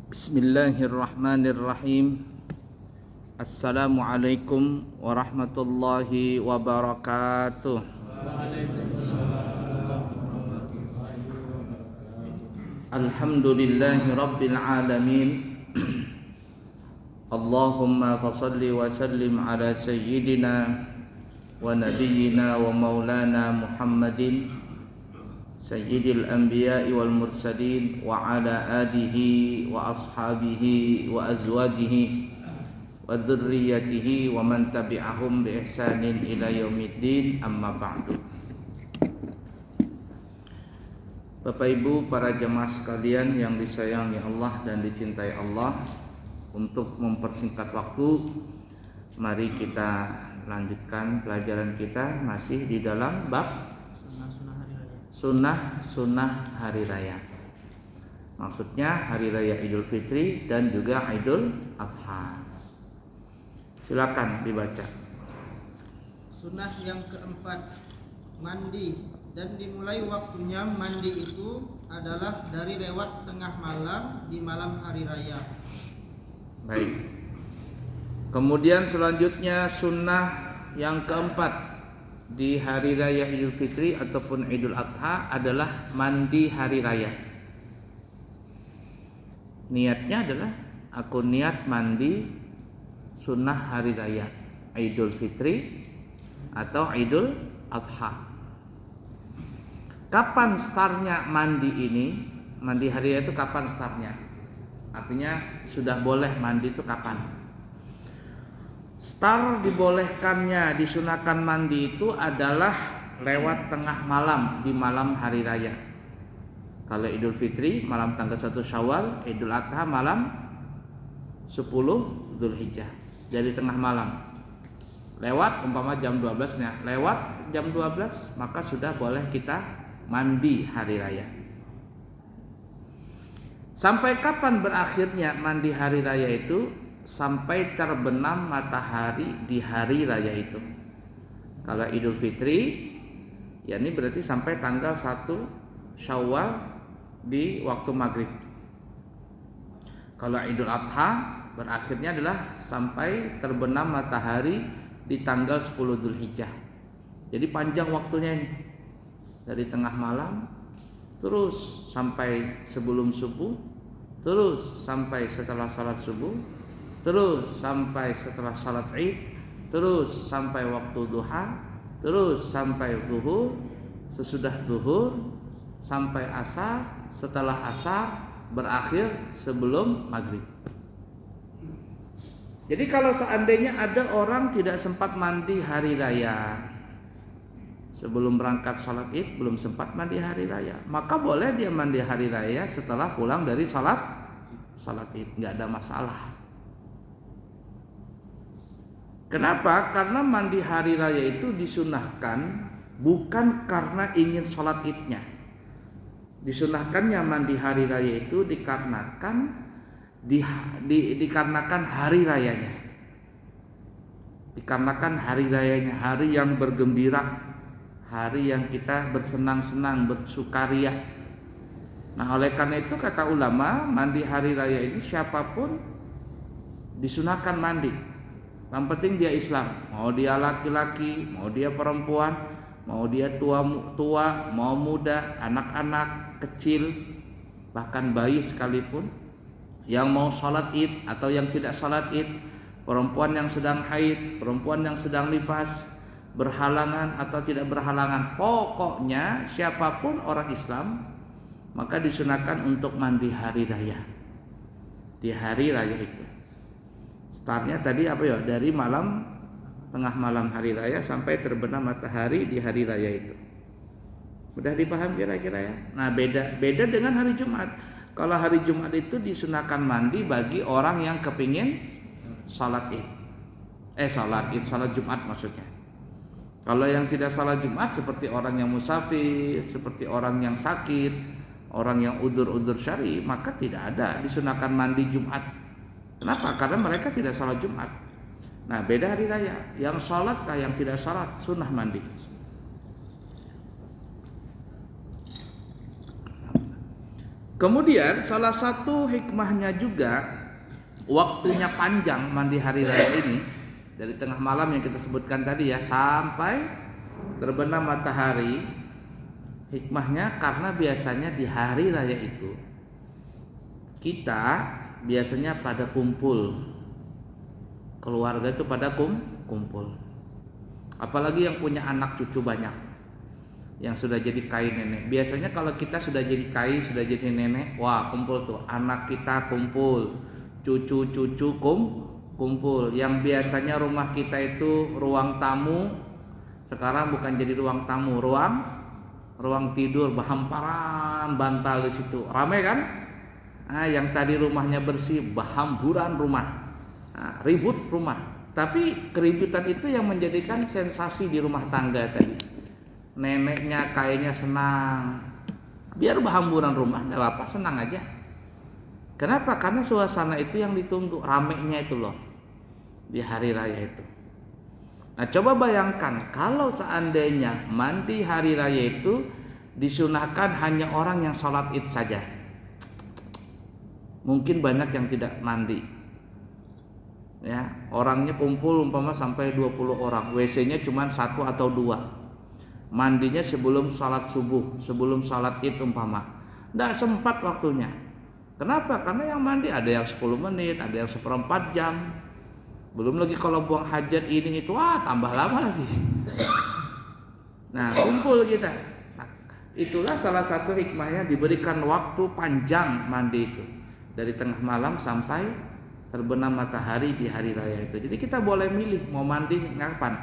Bismillahirrahmanirrahim. Assalamualaikum warahmatullahi wabarakatuh. Alhamdulillahi rabbil alamin. Allahumma fasalli wa sallim ala sayyidina wa nabiyyina wa maulana Muhammadin Sayyidil anbiya'i wal mursalin wa ala alihi wa ashabihi wa azwajihi wa dhurriyyatihi wa man tabi'ahum bi ihsanin ila yaumiddin, amma ba'du. Bapak Ibu para jemaah sekalian yang disayangi Allah dan dicintai Allah, untuk mempersingkat waktu, mari kita lanjutkan pelajaran kita masih di dalam bab sunnah hari raya. Maksudnya hari raya Idul Fitri dan juga Idul Adha. Silakan dibaca. Sunnah yang keempat, mandi, dan dimulai waktunya mandi itu adalah dari lewat tengah malam di malam hari raya. Baik. Kemudian selanjutnya sunnah yang keempat di hari raya Idul Fitri ataupun Idul Adha adalah mandi hari raya. Niatnya adalah aku niat mandi sunnah hari raya Idul Fitri atau Idul Adha. Kapan startnya mandi ini? Mandi hari raya itu kapan startnya? Artinya sudah boleh mandi itu kapan? Start dibolehkannya disunahkan mandi itu adalah lewat tengah malam di malam hari raya. Kalau Idul Fitri malam tanggal 1 Syawal, Idul Adha malam 10 Zulhijjah. Jadi tengah malam. Lewat umpama jam 12-nya, lewat jam 12 maka sudah boleh kita mandi hari raya. Sampai kapan berakhirnya mandi hari raya itu? Sampai terbenam matahari di hari raya itu. Kalau Idul Fitri, ya ini berarti sampai tanggal 1 Syawal di waktu maghrib. Kalau Idul Adha berakhirnya adalah sampai terbenam matahari di tanggal 10 Dzulhijjah. Jadi panjang waktunya ini. Dari tengah malam terus sampai sebelum subuh, terus sampai setelah salat subuh, terus sampai setelah salat Id, terus sampai waktu duha, terus sampai zuhur, sesudah zuhur, sampai asar, setelah asar, berakhir sebelum maghrib. Jadi kalau seandainya ada orang tidak sempat mandi hari raya, sebelum berangkat salat Id belum sempat mandi hari raya, maka boleh dia mandi hari raya setelah pulang dari salat Id, nggak ada masalah. Kenapa? Karena mandi hari raya itu disunahkan bukan karena ingin sholat idnya. Disunahkannya mandi hari raya itu dikarenakan dikarenakan hari rayanya. Dikarenakan hari rayanya, hari yang bergembira, hari yang kita bersenang-senang, bersukaria. Nah, oleh karena itu kata ulama, mandi hari raya ini siapapun disunahkan mandi. Yang penting dia Islam, mau dia laki-laki, mau dia perempuan, mau dia tua, mau muda, anak-anak kecil, bahkan bayi sekalipun, yang mau sholat id atau yang tidak sholat id, perempuan yang sedang haid, perempuan yang sedang nifas, berhalangan atau tidak berhalangan, pokoknya siapapun orang Islam, maka disunahkan untuk mandi hari raya di hari raya itu. Startnya tadi apa ya? Dari malam, tengah malam hari raya sampai terbenam matahari di hari raya itu. Mudah dipaham kira-kira ya? Nah, beda dengan hari Jumat. Kalau hari Jumat itu disunahkan mandi bagi orang yang kepingin salat Id. Salat Jumat maksudnya. Kalau yang tidak salat Jumat seperti orang yang musafir, seperti orang yang sakit, orang yang udzur syar'i, maka tidak ada disunahkan mandi Jumat. Kenapa? Karena mereka tidak salat Jumat. Nah, beda hari raya. Yang salat kah yang tidak salat, sunnah mandi. Kemudian salah satu hikmahnya juga waktunya panjang mandi hari raya ini, dari tengah malam yang kita sebutkan tadi ya sampai terbenam matahari. Hikmahnya karena biasanya di hari raya itu kita biasanya pada kumpul, keluarga itu pada kumpul. Apalagi yang punya anak cucu banyak, yang sudah jadi kai nenek. Biasanya kalau kita sudah jadi kai, sudah jadi nenek, wah kumpul tuh, anak kita kumpul, cucu-cucu kumpul. Yang biasanya rumah kita itu ruang tamu, sekarang bukan jadi ruang tamu, ruang tidur, berhamparan bantal di situ, ramai kan? Yang tadi rumahnya bersih, berhamburan rumah, ribut rumah. Tapi keributan itu yang menjadikan sensasi di rumah tangga tadi. Neneknya kayaknya senang, biar berhamburan rumah, gak apa-apa, senang aja. Kenapa? Karena suasana itu yang ditunggu, ramenya itu loh di hari raya itu. Nah coba bayangkan kalau seandainya mandi hari raya itu disunahkan hanya orang yang sholat id saja, mungkin banyak yang tidak mandi. Ya, orangnya kumpul umpama sampai 20 orang, WC-nya cuma 1 atau 2. Mandinya sebelum salat subuh, sebelum salat id umpama. Tidak sempat waktunya. Kenapa? Karena yang mandi ada yang 10 menit, ada yang 1/4 jam. Belum lagi kalau buang hajat ini itu, tambah lama lagi. Nah, kumpul kita. Nah, itulah salah satu hikmahnya diberikan waktu panjang mandi itu. Dari tengah malam sampai terbenam matahari di hari raya itu. Jadi kita boleh milih mau mandi kapan.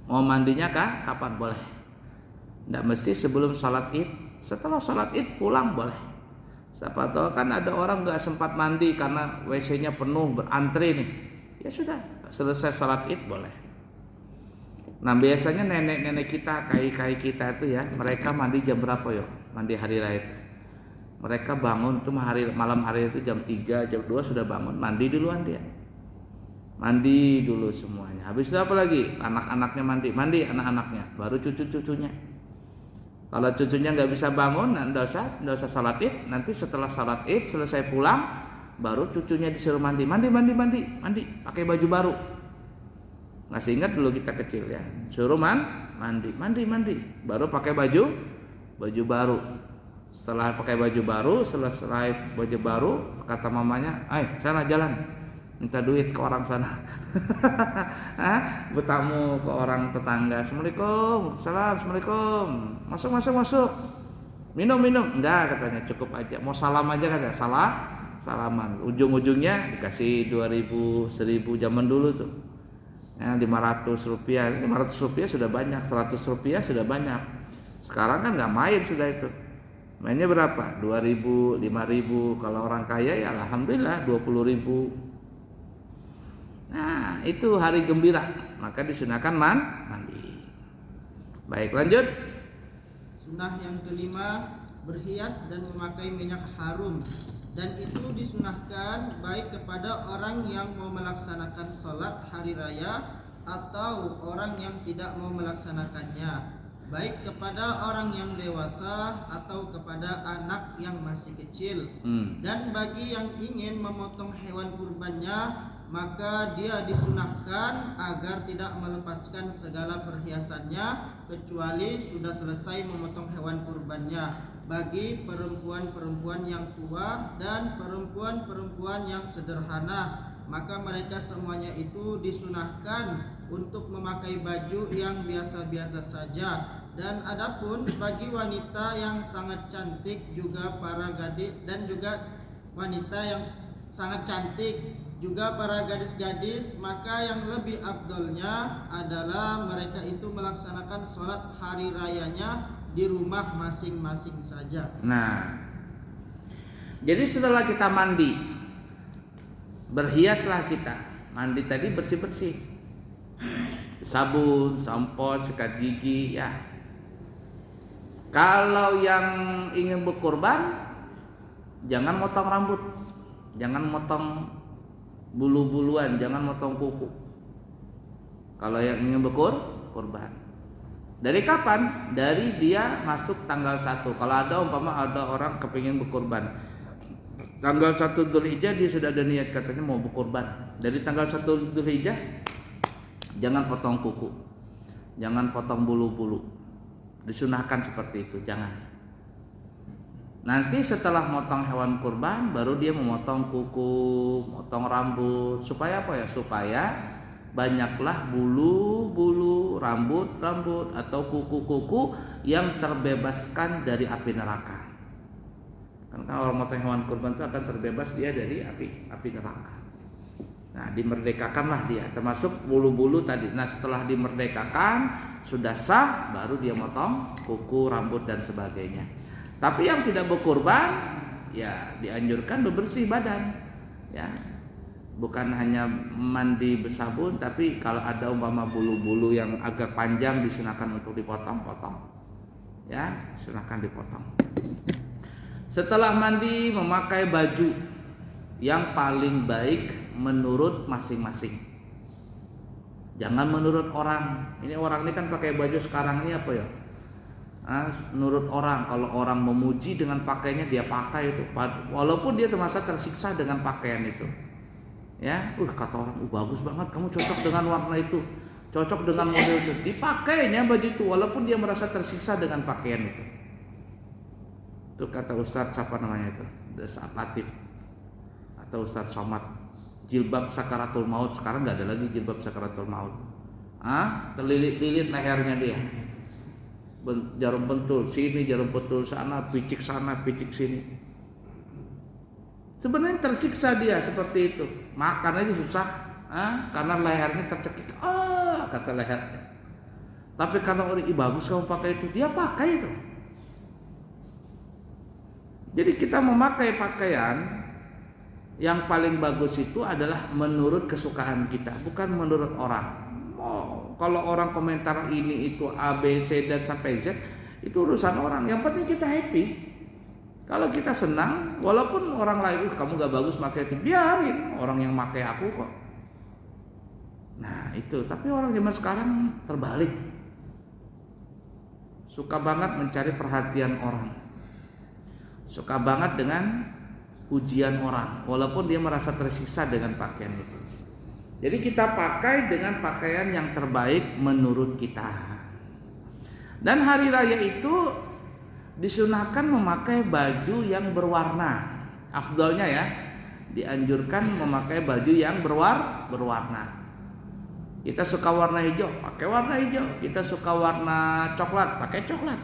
Mau mandinya kapan boleh. Tidak mesti sebelum salat id. Setelah salat id pulang boleh. Siapa tahu kan ada orang nggak sempat mandi karena WC-nya penuh, berantri nih. Ya sudah, selesai salat id boleh. Nah biasanya nenek-nenek kita, kai-kai kita itu ya, mereka mandi jam berapa yo? Mandi hari raya itu. Mereka bangun itu malam hari itu jam 3, jam 2 sudah bangun, mandi duluan dia. Mandi dulu semuanya. Habis itu apa lagi? Anak-anaknya mandi anak-anaknya, baru cucu-cucunya. Kalau cucunya nggak bisa bangun, nggak usah salat id. Nanti setelah salat id selesai pulang, baru cucunya disuruh mandi, pakai baju baru. Masih ingat dulu kita kecil ya, suruh mandi, baru pakai baju baru. Setelah pakai baju baru, selesai baju baru, kata mamanya, sana jalan, minta duit ke orang sana. Bertamu ke orang tetangga, assalamualaikum, assalamualaikum, masuk, minum, enggak katanya, cukup aja, mau salam aja katanya, salaman, ujung-ujungnya dikasih 2.000, 1.000 zaman dulu tuh, ya, 500 rupiah sudah banyak, 100 rupiah sudah banyak. Sekarang kan nggak main sudah itu. Mainnya berapa? 2.000, 5.000. Kalau orang kaya ya alhamdulillah 20.000. Nah itu hari gembira, maka disunahkan mandi. Baik, lanjut. Sunnah yang kelima, berhias dan memakai minyak harum. Dan itu disunahkan baik kepada orang yang mau melaksanakan sholat hari raya atau orang yang tidak mau melaksanakannya, baik kepada orang yang dewasa atau kepada anak yang masih kecil. Dan bagi yang ingin memotong hewan kurbannya, maka dia disunahkan agar tidak melepaskan segala perhiasannya kecuali sudah selesai memotong hewan kurbannya. Bagi perempuan-perempuan yang tua dan perempuan-perempuan yang sederhana, maka mereka semuanya itu disunahkan untuk memakai baju yang biasa-biasa saja. Dan adapun bagi wanita yang sangat cantik, juga para gadis, dan juga wanita yang sangat cantik, juga para gadis-gadis, maka yang lebih afdolnya adalah mereka itu melaksanakan sholat hari rayanya di rumah masing-masing saja. Nah, jadi setelah kita mandi, berhiaslah kita. Mandi tadi bersih-bersih, sabun, sampo, sikat gigi ya. Kalau yang ingin berkurban, jangan motong rambut, jangan motong bulu-buluan, jangan motong kuku. Kalau yang ingin berkurban, Dari kapan? Dari dia masuk tanggal 1. Kalau ada orang kepingin berkurban, tanggal 1 Dzulhijjah dia sudah ada niat katanya mau berkurban. Dari tanggal 1 Dzulhijjah jangan potong kuku, jangan potong bulu-bulu. Disunahkan seperti itu, jangan. Nanti setelah motong hewan kurban baru dia memotong kuku, motong rambut. Supaya apa ya? Supaya banyaklah bulu-bulu, rambut-rambut atau kuku-kuku yang terbebaskan dari api neraka. Karena orang motong hewan kurban itu akan terbebas dia dari api neraka. Nah, dimerdekakanlah dia, termasuk bulu-bulu tadi. Nah, setelah dimerdekakan sudah sah, baru dia motong kuku, rambut dan sebagainya. Tapi yang tidak berkurban, ya dianjurkan bebersih badan, ya. Bukan hanya mandi bersabun, tapi kalau ada umpama bulu-bulu yang agak panjang disunahkan untuk dipotong-potong. Ya, sunahkan dipotong. Setelah mandi memakai baju yang paling baik menurut masing-masing. Jangan menurut orang. Ini orang ini kan pakai baju sekarang ini apa ya? Menurut orang, kalau orang memuji dengan pakaiannya dia pakai itu, walaupun dia termasa tersiksa dengan pakaian itu. Ya, kata orang, bagus banget, kamu cocok dengan warna itu, cocok dengan model itu, dipakainya baju itu, walaupun dia merasa tersiksa dengan pakaian itu. Itu kata Ustadz siapa namanya itu, Saat Latif atau Ustadz Somad, jilbab sakaratul maut. Sekarang nggak ada lagi jilbab sakaratul maut. Terlilit-lilit lehernya dia, jarum pentul sini, jarum pentul sana, picik sini. Sebenarnya tersiksa dia seperti itu. Makan aja susah, karena lehernya tercekik. Kata leher. Tapi karena orang bagus kamu pakai itu, dia pakai itu. Jadi kita memakai pakaian yang paling bagus itu adalah menurut kesukaan kita, bukan menurut orang. Kalau orang komentar ini itu A, B, C dan sampai Z, itu urusan orang. Yang penting kita happy. Kalau kita senang, walaupun orang lain, kamu gak bagus pakai itu, biarin, orang yang pakai aku kok. Nah itu, tapi orang zaman sekarang terbalik, suka banget mencari perhatian orang, suka banget dengan pujian orang, walaupun dia merasa tersiksa dengan pakaian itu. Jadi kita pakai dengan pakaian yang terbaik menurut kita. Dan hari raya itu disunahkan memakai baju yang berwarna. Afdalnya ya, dianjurkan memakai baju yang berwarna. Kita suka warna hijau, pakai warna hijau. Kita suka warna coklat, pakai coklat.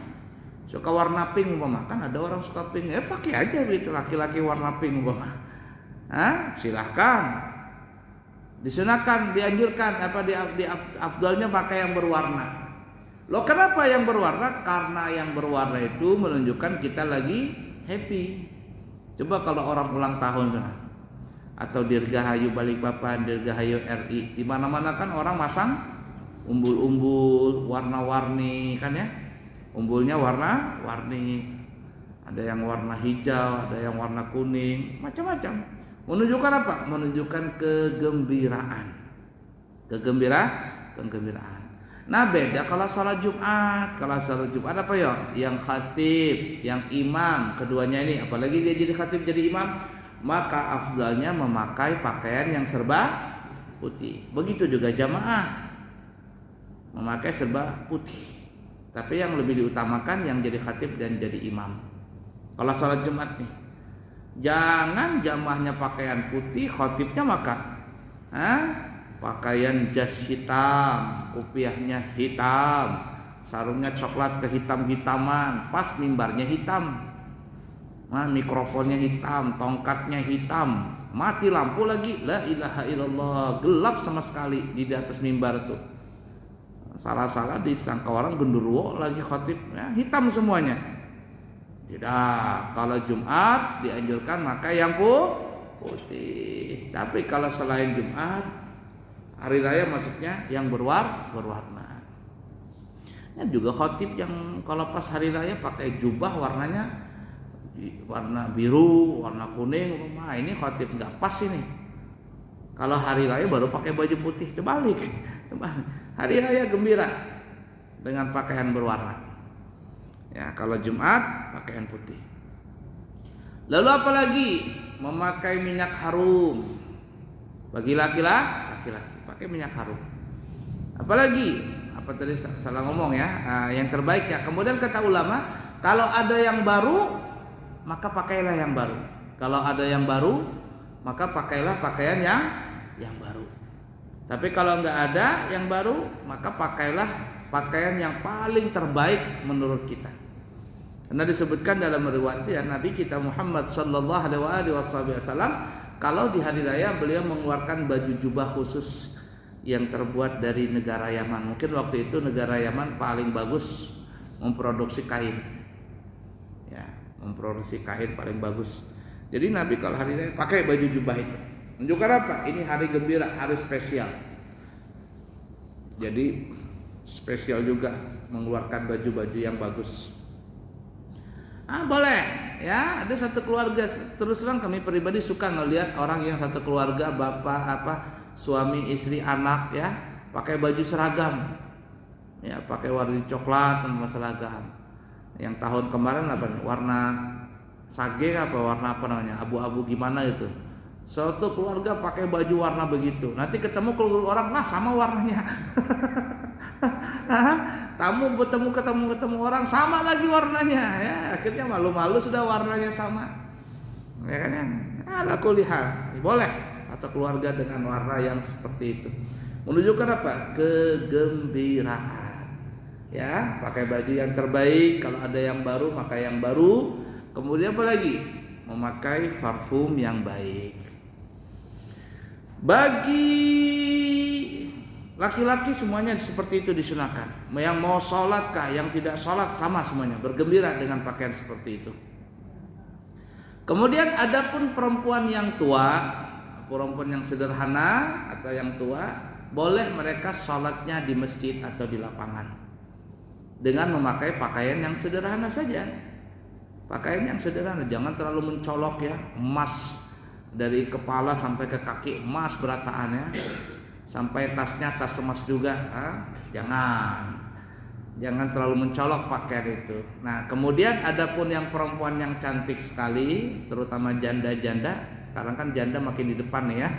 Suka warna pink umpama, kan ada orang suka pink, pakai aja begitu, laki-laki warna pink umpama. Silahkan. Disunahkan, dianjurkan, afdalnya pakai yang berwarna. Loh kenapa yang berwarna? Karena yang berwarna itu menunjukkan kita lagi happy. Coba kalau orang ulang tahun kan, atau Dirgahayu Balikpapan, Dirgahayu RI, di mana-mana kan orang masang umbul-umbul warna-warni kan ya. Umbulnya warna-warni. Ada yang warna hijau, ada yang warna kuning, macam-macam. Menunjukkan apa? Menunjukkan kegembiraan. Kegembiraan. Nah beda kalau sholat Jumat. Kalau sholat Jumat apa ya? Yang khatib, yang imam, keduanya ini, apalagi dia jadi khatib jadi imam, maka afdalnya memakai pakaian yang serba putih. Begitu juga jamaah, memakai serba putih. Tapi yang lebih diutamakan yang jadi khatib dan jadi imam. Kalau sholat Jumat nih, jangan jamaahnya pakaian putih, khatibnya maka pakaian jas hitam, kopiahnya hitam, sarungnya coklat kehitam-hitaman, pas mimbarnya hitam, mikrofonnya hitam, tongkatnya hitam, mati lampu lagi, la ilaha illallah, gelap sama sekali di atas mimbar tuh. Salah-salah disangka orang genderuwo lagi khatib, hitam semuanya. Tidak, kalau Jumat dianjurkan maka yang putih. Tapi kalau selain Jumat, hari raya maksudnya yang berwarna. Juga khatib yang kalau pas hari raya pakai jubah warnanya warna biru, warna kuning, ini khatib nggak pas ini. Kalau hari raya baru pakai baju putih, terbalik. Hari raya gembira, dengan pakaian berwarna. Ya, kalau Jumat pakaian putih. Lalu apalagi? Memakai minyak harum. Bagi laki-laki pakai minyak harum. Apalagi? Apa tadi salah ngomong ya? Yang terbaik ya. Kemudian kata ulama, kalau ada yang baru, maka pakailah yang baru. Kalau ada yang baru, maka pakailah pakaian yang baru. Tapi kalau nggak ada yang baru, maka pakailah pakaian yang paling terbaik menurut kita. Karena disebutkan dalam riwayat ya, Nabi kita Muhammad sallallahu alaihi wasallam, kalau di hari raya beliau mengeluarkan baju jubah khusus yang terbuat dari negara Yaman. Mungkin waktu itu negara Yaman paling bagus memproduksi kain. Ya, memproduksi kain paling bagus. Jadi Nabi kalau hari raya pakai baju jubah itu. Menunjukkan apa? Ini hari gembira, hari spesial. Jadi spesial juga mengeluarkan baju-baju yang bagus. Boleh ya, ada satu keluarga, terus terang kami pribadi suka ngelihat orang yang satu keluarga, bapak suami istri anak ya pakai baju seragam ya, pakai warna coklat dan seragam. Yang tahun kemarin apa nih, warna sage warna apa namanya, abu-abu gimana itu, suatu keluarga pakai baju warna begitu. Nanti ketemu keluarga orang, sama warnanya. ketemu orang sama lagi warnanya ya, akhirnya malu-malu sudah warnanya sama ya kan ya. Ala kulli hal boleh satu keluarga dengan warna yang seperti itu, menunjukkan apa? Kegembiraan ya, pakai baju yang terbaik. Kalau ada yang baru maka yang baru. Kemudian apa lagi? Memakai parfum yang baik. Bagi laki-laki semuanya seperti itu disunahkan. Yang mau sholat kah, yang tidak sholat sama semuanya, bergembira dengan pakaian seperti itu. Kemudian adapun perempuan yang tua, perempuan yang sederhana atau yang tua, boleh mereka sholatnya di masjid atau di lapangan dengan memakai pakaian yang sederhana saja. Pakaian yang sederhana, jangan terlalu mencolok ya, emas dari kepala sampai ke kaki, emas berataannya. Sampai tasnya tas emas juga, jangan terlalu mencolok pakaian itu. Nah, kemudian adapun yang perempuan yang cantik sekali, terutama janda-janda, sekarang kan janda makin di depan nih ya.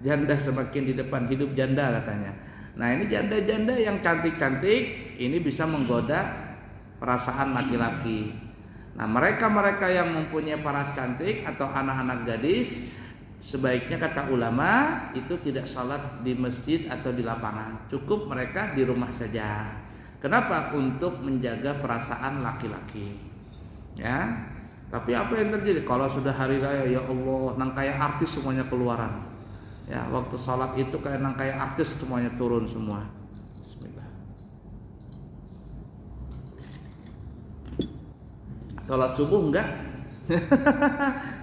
Janda semakin di depan, hidup janda katanya. Nah, ini janda-janda yang cantik-cantik ini bisa menggoda perasaan laki-laki. Nah, mereka-mereka yang mempunyai paras cantik atau anak-anak gadis, sebaiknya kata ulama itu tidak sholat di masjid atau di lapangan, cukup mereka di rumah saja. Kenapa? Untuk menjaga perasaan laki-laki ya. Tapi apa yang terjadi kalau sudah hari raya, ya Allah, nang kayak artis semuanya keluaran ya. Waktu sholat itu kayak nang kayak artis semuanya turun semua. Bismillah. Sholat subuh enggak?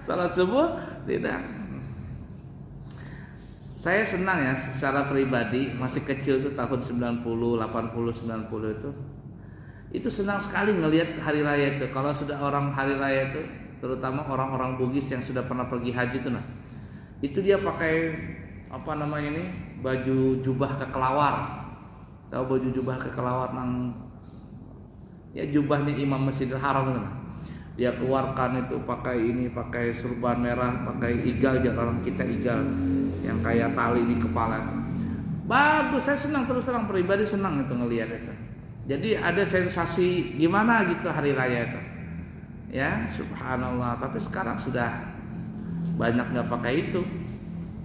Sholat subuh tidak. Saya senang ya secara pribadi, masih kecil tuh tahun 90, 80, 90 itu senang sekali ngelihat hari raya itu. Kalau sudah orang hari raya itu, terutama orang-orang Bugis yang sudah pernah pergi haji itu, nah itu dia pakai apa namanya ini, baju jubah kekelawar. Tahu baju jubah kekelawar nang ya, jubahnya Imam Masjidil Haram kan. Dia keluarkan itu pakai surban merah, pakai igal, jangan orang kita igal yang kayak tali di kepala. Bagus, saya senang, terus terang pribadi senang itu ngelihat itu. Jadi ada sensasi gimana gitu hari raya itu. Ya, subhanallah. Tapi sekarang sudah banyak nggak pakai itu.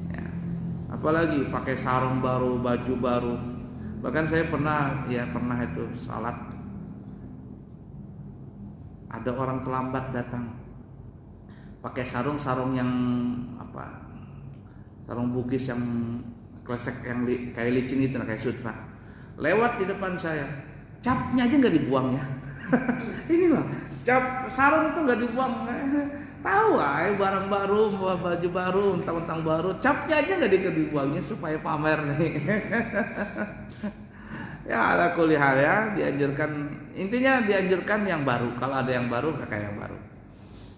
Ya. Apalagi pakai sarung baru, baju baru. Bahkan saya pernah itu salat. Ada orang terlambat datang, pakai sarung yang apa? Sarung Bugis yang kresek yang kayak licin itu, kayak sutra. Lewat di depan saya, capnya aja nggak dibuang ya. Ini loh, cap sarung itu nggak dibuang. Tahu barang baru, baju baru, mentang-mentang baru, capnya aja nggak dibuangnya supaya pamer nih. Ya ala kulli hal ya, intinya dianjurkan yang baru. Kalau ada yang baru, pakai yang baru.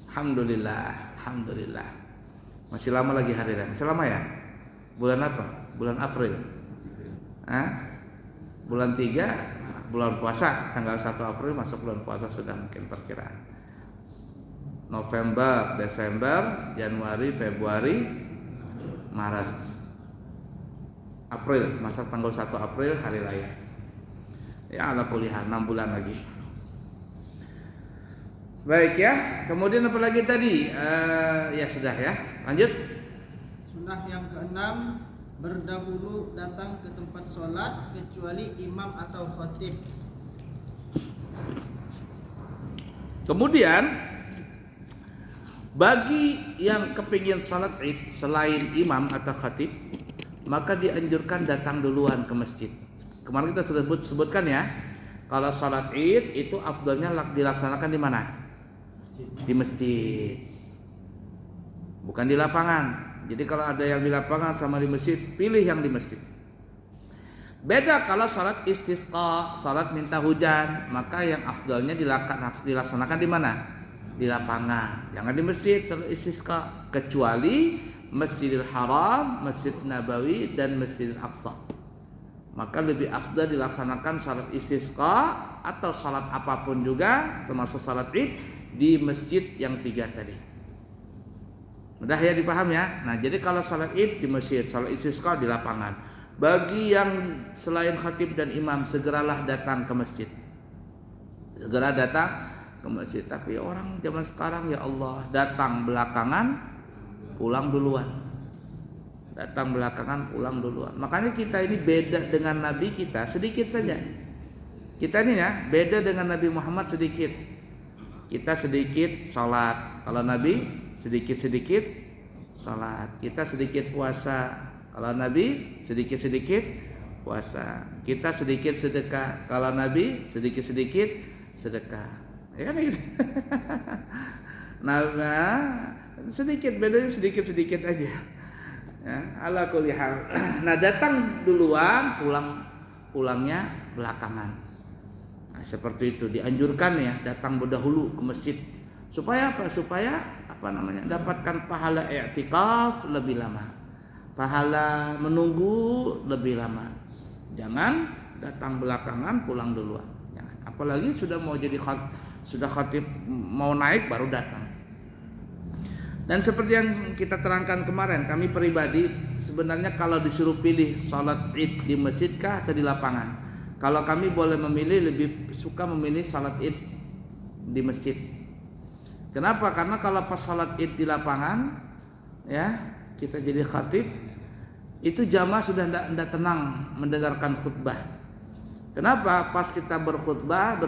Alhamdulillah. Masih lama lagi hari raya. Masih lama ya? Bulan apa? Bulan April. Bulan 3 bulan puasa, tanggal 1 April masuk bulan puasa sudah mungkin perkiraan. November, Desember, Januari, Februari, Maret, April, masa tanggal 1 April hari raya. Ya ala kuliah 6 bulan lagi. Baik ya, kemudian apa lagi tadi? Ya sudah ya, lanjut. Sunnah yang keenam, berdahulu datang ke tempat sholat kecuali imam atau khatib. Kemudian bagi yang kepingin salat id selain imam atau khatib, maka dianjurkan datang duluan ke masjid. Kemarin kita sudah sebutkan ya, kalau salat id itu afdalnya dilaksanakan di mana? Di masjid, bukan di lapangan. Jadi kalau ada yang di lapangan sama di masjid, pilih yang di masjid. Beda kalau salat istisqa, salat minta hujan, maka yang afdalnya dilaksanakan di mana? Di lapangan. Jangan di masjid salat istisqa, kecuali Masjidil Haram, Masjid Nabawi dan Masjidil Aqsa. Maka lebih afdal dilaksanakan salat istisqa atau salat apapun juga termasuk salat id di masjid yang 3 tadi. Mudah ya dipaham ya. Nah, jadi kalau salat id di masjid, salat istisqa di lapangan. Bagi yang selain khatib dan imam, segeralah datang ke masjid. Segera datang ke masjid. Tapi orang zaman sekarang ya Allah, datang belakangan, pulang duluan. Datang belakangan, pulang duluan. Makanya kita ini beda dengan Nabi kita sedikit saja. Kita ini ya beda dengan Nabi Muhammad sedikit. Kita sedikit sholat. Kalau Nabi sedikit-sedikit sholat. Kita sedikit puasa. Kalau Nabi sedikit-sedikit puasa. Kita sedikit sedekah. Kalau Nabi sedikit-sedikit sedekah. Ya kan gitu. Nah, sedikit, bedanya sedikit-sedikit aja. Ya, ala kulli hal. Nah, datang duluan, pulangnya belakangan. Nah, seperti itu dianjurkan ya, datang berdahulu ke masjid. Supaya apa? Supaya dapatkan pahala i'tikaf lebih lama, pahala menunggu lebih lama. Jangan datang belakangan, pulang duluan. Jangan. Apalagi sudah mau jadi khatib mau naik baru datang. Dan seperti yang kita terangkan kemarin, kami pribadi sebenarnya kalau disuruh pilih salat id di masjidkah atau di lapangan, kalau kami boleh memilih, lebih suka memilih salat id di masjid. Kenapa? Karena kalau pas salat id di lapangan, ya kita jadi khatib, itu jamaah sudah tidak tenang mendengarkan khutbah. Kenapa? Pas kita berkhutbah,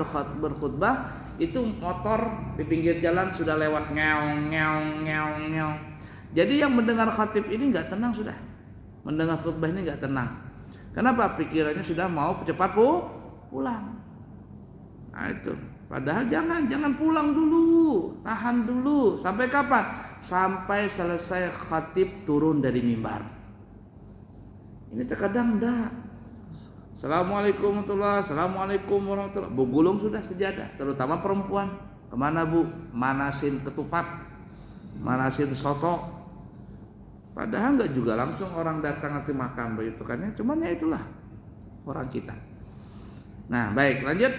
itu motor di pinggir jalan sudah lewat ngeong. Jadi yang mendengar khatib ini nggak tenang sudah, mendengar khutbah ini nggak tenang. Kenapa? Pikirannya sudah mau cepat pulang. Nah itu. Padahal jangan pulang dulu, tahan dulu. Sampai kapan? Sampai selesai khatib turun dari mimbar. Ini terkadang enggak. Assalamualaikum warahmatullahi. Begulung sudah sejadah, terutama perempuan. Kemana bu? Manasin ketupat, manasin soto. Padahal enggak juga langsung orang datang nanti makan begitu kan ya. Cuman ya itulah orang kita. Nah baik, lanjut.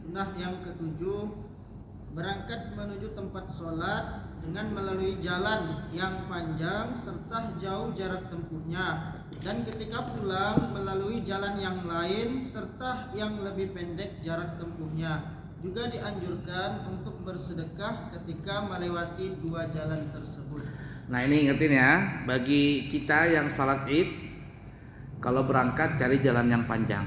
Sunnah yang ketujuh, berangkat menuju tempat sholat dengan melalui jalan yang panjang serta jauh jarak tempuhnya, dan ketika pulang melalui jalan yang lain serta yang lebih pendek jarak tempuhnya. Juga dianjurkan untuk bersedekah ketika melewati 2 jalan tersebut. Nah ini ingetin ya, bagi kita yang salat id, kalau berangkat cari jalan yang panjang,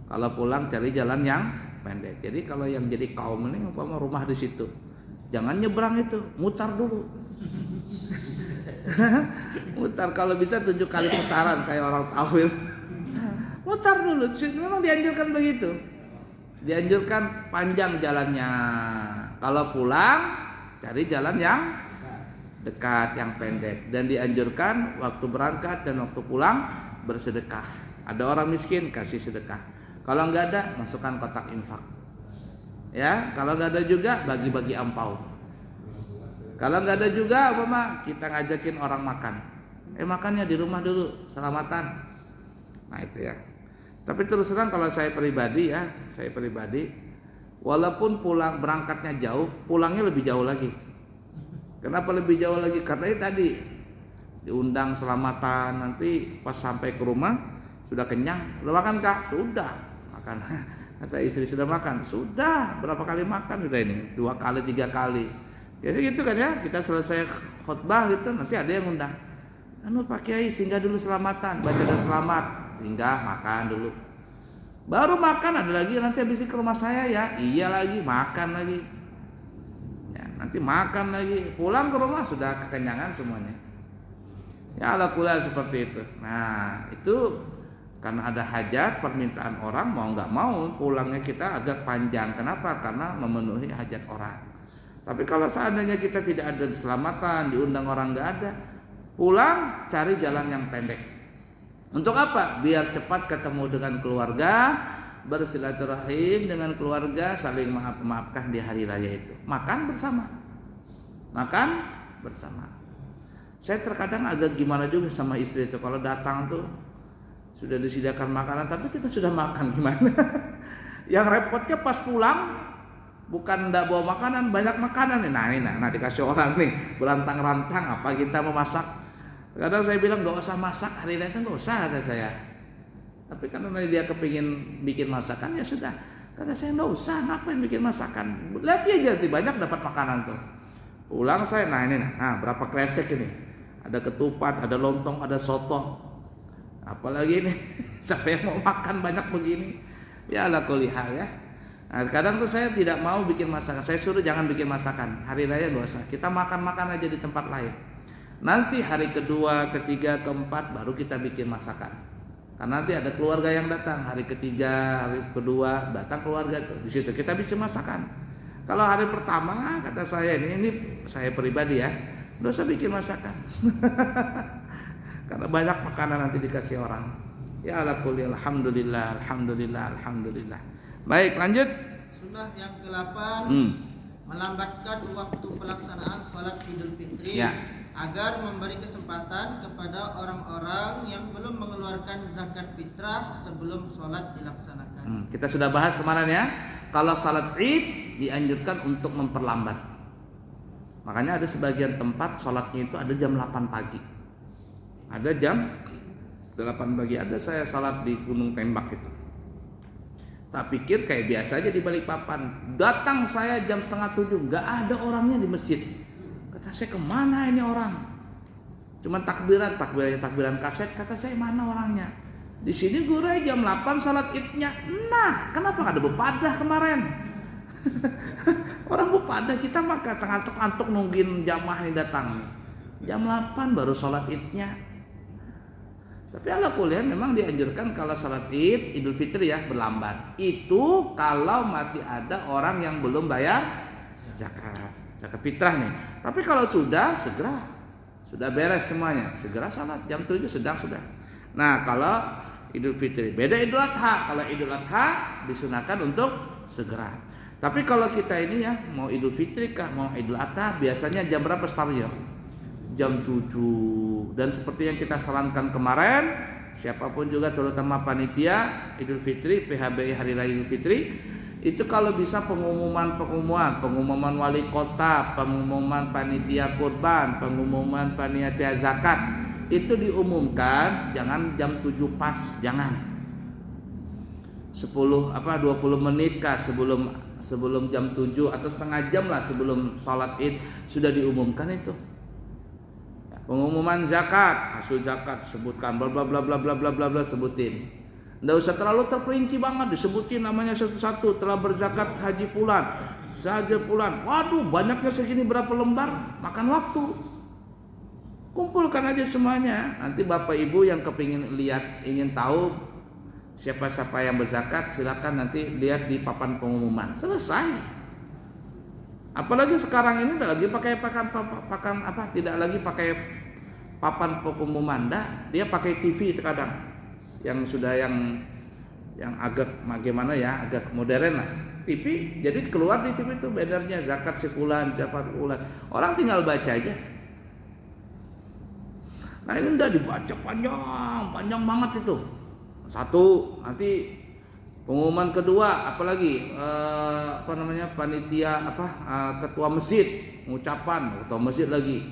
kalau pulang cari jalan yang pendek. Jadi kalau yang jadi kaum ini umpama rumah di situ, jangan nyebrang itu, mutar dulu. Mutar, kalau bisa 7 kali putaran kayak orang tawil. Mutar dulu. Memang dianjurkan begitu. Dianjurkan panjang jalannya. Kalau pulang cari jalan yang dekat, yang pendek. Dan dianjurkan waktu berangkat dan waktu pulang bersedekah. Ada orang miskin, kasih sedekah. Kalau nggak ada, masukkan kotak infak. Ya, kalau nggak ada juga bagi-bagi ampau. Kalau nggak ada juga, kita ngajakin orang makan. Makannya di rumah dulu, selamatan. Nah itu ya. Tapi terus terang kalau saya pribadi, walaupun pulang berangkatnya jauh, pulangnya lebih jauh lagi. Kenapa lebih jauh lagi? Karena itu tadi diundang selamatan, nanti pas sampai ke rumah sudah kenyang. Udah makan Kak? Sudah makan. Kata istri sudah makan? Sudah. Berapa kali makan sudah ini? 2 kali, 3 kali. Jadi gitu kan ya, kita selesai khutbah gitu, nanti ada yang undang. Pak Kiai singgah dulu selamatan, baca doa selamat, singgah makan dulu. Baru makan ada lagi, nanti habis ke rumah saya ya. Iya lagi, makan lagi. Ya, nanti makan lagi. Pulang ke rumah sudah kekenyangan semuanya. Ya ala kulal seperti itu. Nah, itu karena ada hajat, permintaan orang, mau nggak mau pulangnya kita agak panjang. Kenapa? Karena memenuhi hajat orang. Tapi kalau seandainya kita tidak ada keselamatan, diundang orang nggak ada, pulang cari jalan yang pendek. Untuk apa? Biar cepat ketemu dengan keluarga, bersilaturahim dengan keluarga, saling maaf-maafkan di hari raya itu. Makan bersama. Saya terkadang agak gimana juga sama istri itu kalau datang tuh sudah disediakan makanan tapi kita sudah makan gimana? Yang repotnya pas pulang bukan ndak bawa makanan, banyak makanan nih. Nah dikasih orang nih berantang-rantang, apa kita mau masak? Kadang saya bilang nggak usah masak hari ini, nggak usah kata saya. Tapi karena dia kepingin bikin masakan ya sudah. Kata saya nggak usah, ngapain bikin masakan? Lihat aja nanti banyak dapat makanan tuh. Pulang saya, berapa kresek ini? Ada ketupat, ada lontong, ada soto. Apalagi ini, siapa yang mau makan banyak begini? Ya ala kulli hal ya. Nah, kadang tuh saya tidak mau bikin masakan. Saya suruh jangan bikin masakan. Hari raya nggak usah. Kita makan-makan aja di tempat lain. Nanti hari kedua, ketiga, keempat baru kita bikin masakan. Karena nanti ada keluarga yang datang. Hari ketiga, hari kedua datang keluarga tuh. Di situ kita bisa masakan. Kalau hari pertama kata saya ini saya pribadi ya, nggak usah bikin masakan. Karena banyak makanan nanti dikasih orang. Ya ala kulli alhamdulillah. Baik, lanjut. Sunnah yang ke-8, melambatkan waktu pelaksanaan salat Idul Fitri agar memberi kesempatan kepada orang-orang yang belum mengeluarkan zakat fitrah sebelum salat dilaksanakan. Kita sudah bahas kemarin ya, kalau salat Id dianjurkan untuk memperlambat. Makanya ada sebagian tempat salatnya itu ada jam 8 pagi. Ada jam 8 pagi, ada saya salat di Gunung Tembak itu. Tak pikir kayak biasa aja di Balikpapan. Datang saya jam 6:30, nggak ada orangnya di masjid. Kata saya kemana ini orang? Cuman takbiran kaset. Kata saya mana orangnya? Di sini gurai jam 8 salat Idnya. Nah, kenapa nggak ada bepadah kemarin? Orang bepadah kita mah ngantuk-ngantuk nungguin jamaah ini datang nih. Jam 8 baru salat Idnya. Tapi ala kuliah memang dianjurkan kalau salat Id, Idul Fitri ya berlambat. Itu kalau masih ada orang yang belum bayar zakat fitrah nih. Tapi kalau sudah beres semuanya, segera salat jam 7 sudah. Nah, kalau Idul Fitri beda Idul Adha. Kalau Idul Adha disunahkan untuk segera. Tapi kalau kita ini ya mau Idul Fitri kah mau Idul Adha biasanya jam berapa startnya? Jam 7. Dan seperti yang kita sarankan kemarin, siapapun juga terutama panitia Idul Fitri, PHBI Hari Raya Idul Fitri, itu kalau bisa pengumuman wali kota, pengumuman panitia kurban, pengumuman panitia zakat itu diumumkan jangan jam 7 pas, jangan 20 menit kah sebelum jam 7 atau setengah jam lah sebelum salat Id sudah diumumkan itu. Pengumuman zakat, hasil zakat sebutkan bla bla bla bla bla bla bla sebutin. Enggak usah terlalu terperinci banget disebutin namanya satu-satu, telah berzakat haji fulan, saja fulan. Waduh, banyaknya segini berapa lembar, makan waktu. Kumpulkan aja semuanya. Nanti Bapak Ibu yang kepingin lihat, ingin tahu siapa-siapa yang berzakat, silakan nanti lihat di papan pengumuman. Selesai. Apalagi sekarang ini tidak lagi pakai tidak lagi pakai papan pengumuman, dia pakai TV terkadang yang sudah yang agak bagaimana ya, agak modern lah. TV jadi keluar di TV itu bannernya zakat sebulan, zakat bulan. Orang tinggal baca aja. Nah ini udah dibaca panjang banget itu. Satu, nanti pengumuman kedua apalagi panitia ketua masjid ucapan ketua masjid lagi.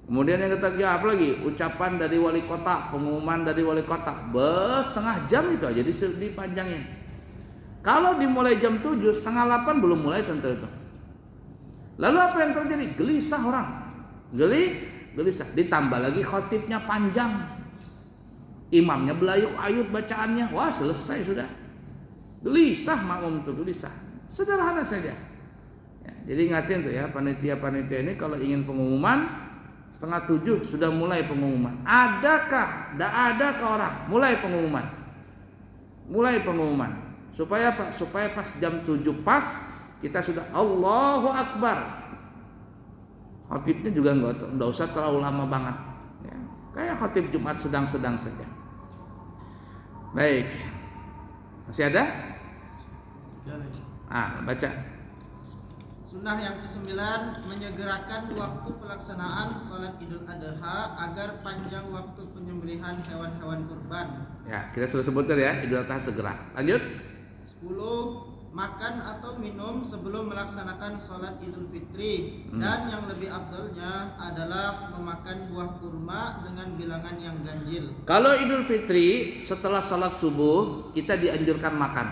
Kemudian yang ketiga apalagi ucapan dari wali kota, pengumuman dari wali kota. Setengah jam itu aja dipanjangin. Kalau dimulai jam 7, setengah 8 belum mulai tentu itu. Lalu apa yang terjadi? Gelisah orang. Gelisah. Ditambah lagi khotibnya panjang. Imamnya belayuk-ayut bacaannya. Wah, selesai sudah. Gelisah makmum itu, gelisah. Sederhana saja. Ya, jadi ingatin tuh ya, panitia-panitia ini kalau ingin pengumuman setengah 7 sudah mulai pengumuman. Adakah? Tidak adakah orang? Mulai pengumuman. Supaya apa? Supaya pas jam 7 pas kita sudah Allahu Akbar. Khotibnya juga nggak usah terlalu lama banget. Ya, kayak khotib Jumat sedang-sedang saja. Baik. Masih ada? Baca. Sunnah yang ke-9, menyegerakan waktu pelaksanaan sholat Idul Adha agar panjang waktu penyembelihan hewan-hewan kurban. Ya, kita sudah sebutkan ya, Idul Adha segera. Lanjut. 10. Makan atau minum sebelum melaksanakan sholat Idul Fitri. Dan yang lebih afdalnya adalah memakan buah kurma dengan bilangan yang ganjil. Kalau Idul Fitri setelah sholat subuh kita dianjurkan makan.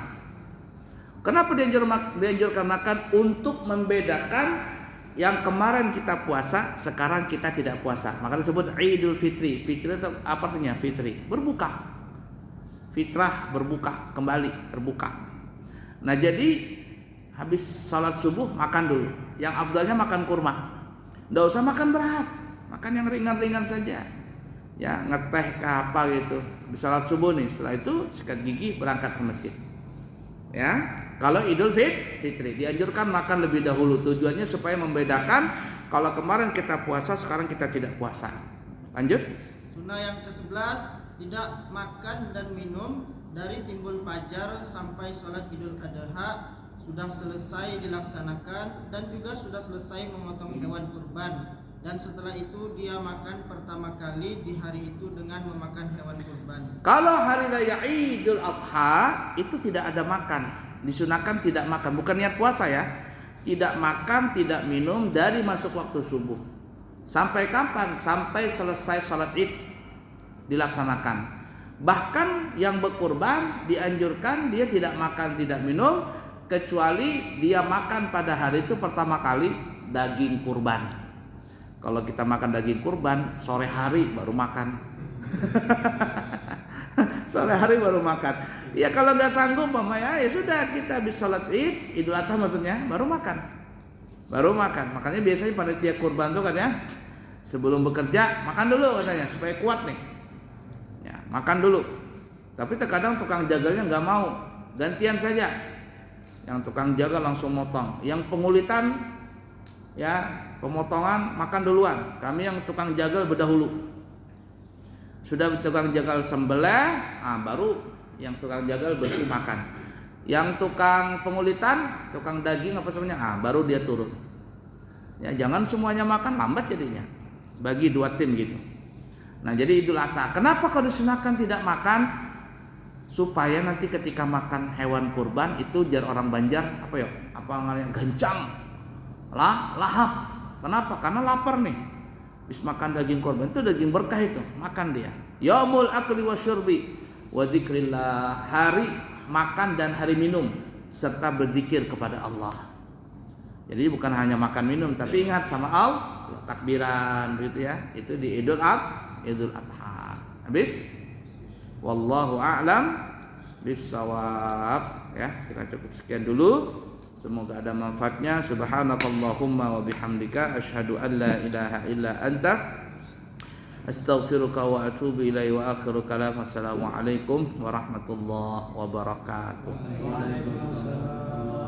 Kenapa dianjurkan makan? Untuk membedakan yang kemarin kita puasa, sekarang kita tidak puasa. Maka disebut Idul Fitri. Fitri itu apa artinya? Fitri, berbuka. Fitrah, berbuka, kembali, terbuka. Nah jadi habis sholat subuh makan dulu. Yang afdalnya makan kurma. Nggak usah makan berat, makan yang ringan-ringan saja. Ya, ngeteh ke apa gitu. Di sholat subuh nih, setelah itu sikat gigi berangkat ke masjid. Ya. Kalau Idul Fitri dianjurkan makan lebih dahulu, tujuannya supaya membedakan kalau kemarin kita puasa, sekarang kita tidak puasa. Lanjut. Sunnah yang ke-11, tidak makan dan minum dari timbul fajar sampai sholat Idul Adha sudah selesai dilaksanakan dan juga sudah selesai memotong hewan kurban. Dan setelah itu dia makan pertama kali di hari itu dengan memakan hewan kurban. Kalau hari raya Idul Adha itu tidak ada makan. Disunahkan tidak makan, bukan niat puasa ya. Tidak makan, tidak minum dari masuk waktu subuh. Sampai kapan? Sampai selesai sholat Id dilaksanakan. Bahkan yang berkurban dianjurkan dia tidak makan, tidak minum, kecuali dia makan pada hari itu pertama kali daging kurban. Kalau kita makan daging kurban sore hari baru makan. Sore hari baru makan. Ya kalau nggak sanggup ya sudah, kita habis sholat Id, Idul Adha maksudnya, baru makan. Makanya biasanya panitia kurban tuh kan ya, sebelum bekerja makan dulu katanya supaya kuat nih. Ya, makan dulu. Tapi terkadang tukang jagalnya nggak mau, gantian saja. Yang tukang jagal langsung motong. Yang pengulitan ya pemotongan makan duluan. Kami yang tukang jagal berdahulu. Sudah tukang jagal sembelih, baru yang tukang jagal bersih makan. Yang tukang pengulitan, tukang daging apa semuanya, baru dia turun. Ya jangan semuanya makan, lambat jadinya. Bagi dua tim gitu. Nah jadi Idul Adha. Kenapa kalau disunahkan tidak makan? Supaya nanti ketika makan hewan kurban itu jar orang Banjar gancang, lahap. Kenapa? Karena lapar nih. Habis makan daging korban itu daging berkah itu, makan dia. Yaumul akli wasyurbi wa dzikrillah, hari makan dan hari minum serta berzikir kepada Allah. Jadi bukan hanya makan minum tapi ingat sama Allah, takbiran begitu ya. Itu di Idul Adha. Habis wallahu a'lam bissawab ya. Kita cukup sekian dulu. Semoga ada manfaatnya. Subhanakallahumma wa bihamdika asyhadu an la ilaha illa anta astaghfiruka wa atubu ilaihi wa akhiru kalam. Assalamualaikum warahmatullahi wabarakatuh.